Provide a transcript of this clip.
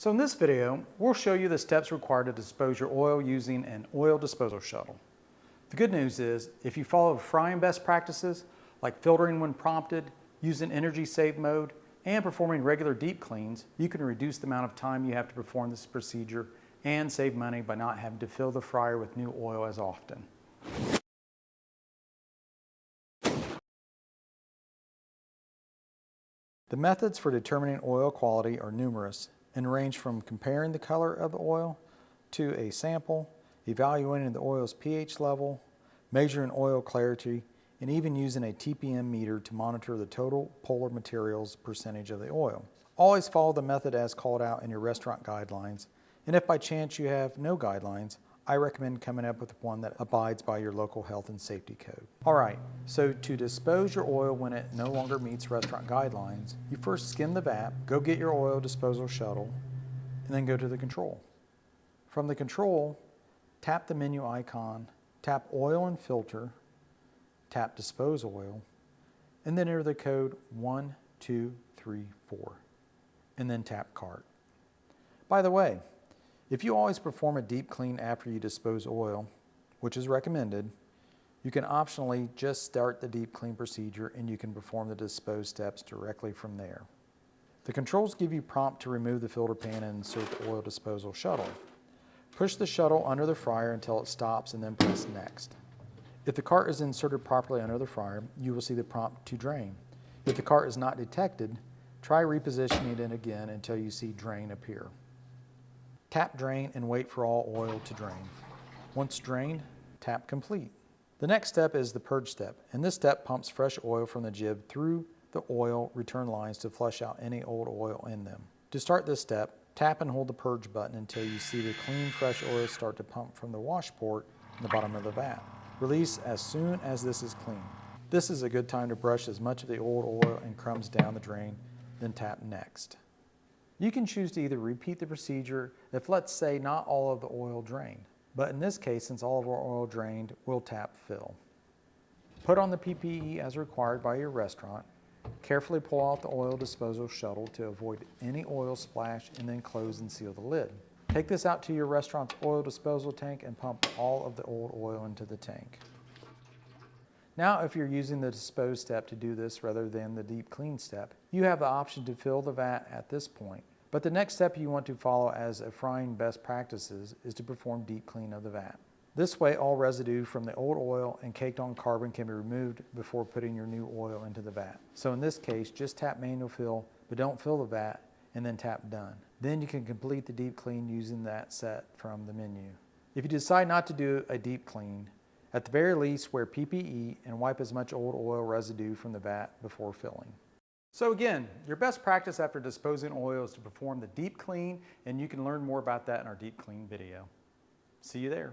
So in this video, we'll show you the steps required to dispose your oil using an oil disposal shuttle. The good news is, if you follow frying best practices, like filtering when prompted, using energy save mode, and performing regular deep cleans, you can reduce the amount of time you have to perform this procedure and save money by not having to fill the fryer with new oil as often. The methods for determining oil quality are numerous and range from comparing the color of the oil to a sample, evaluating the oil's pH level, measuring oil clarity, and even using a TPM meter to monitor the total polar materials percentage of the oil. Always follow the method as called out in your restaurant guidelines, and if by chance you have no guidelines, I recommend coming up with one that abides by your local health and safety code. Alright, so to dispose your oil when it no longer meets restaurant guidelines, you first skim the vat, go get your oil disposal shuttle, and then go to the control. From the control, tap the menu icon, tap oil and filter, tap dispose oil, and then enter the code 1234, and then tap cart. By the way, if you always perform a deep clean after you dispose oil, which is recommended, you can optionally just start the deep clean procedure and you can perform the dispose steps directly from there. The controls give you prompt to remove the filter pan and insert the oil disposal shuttle. Push the shuttle under the fryer until it stops and then press next. If the cart is inserted properly under the fryer, you will see the prompt to drain. If the cart is not detected, try repositioning it again until you see drain appear. Tap drain and wait for all oil to drain. Once drained, tap complete. The next step is the purge step, and this step pumps fresh oil from the jib through the oil return lines to flush out any old oil in them. To start this step, tap and hold the purge button until you see the clean fresh oil start to pump from the wash port in the bottom of the vat. Release as soon as this is clean. This is a good time to brush as much of the old oil and crumbs down the drain, then tap next. You can choose to either repeat the procedure if, let's say, not all of the oil drained. But in this case, since all of our oil drained, we'll tap fill. Put on the PPE as required by your restaurant. Carefully pull out the oil disposal shuttle to avoid any oil splash, and then close and seal the lid. Take this out to your restaurant's oil disposal tank and pump all of the old oil into the tank. Now, if you're using the dispose step to do this rather than the deep clean step, you have the option to fill the vat at this point. But the next step you want to follow as a frying best practices is to perform deep clean of the vat. This way, all residue from the old oil and caked on carbon can be removed before putting your new oil into the vat. So in this case, just tap manual fill, but don't fill the vat, and then tap done. Then you can complete the deep clean using that set from the menu. If you decide not to do a deep clean, at the very least, wear PPE and wipe as much old oil residue from the vat before filling. So again, your best practice after disposing oil is to perform the deep clean, and you can learn more about that in our deep clean video. See you there.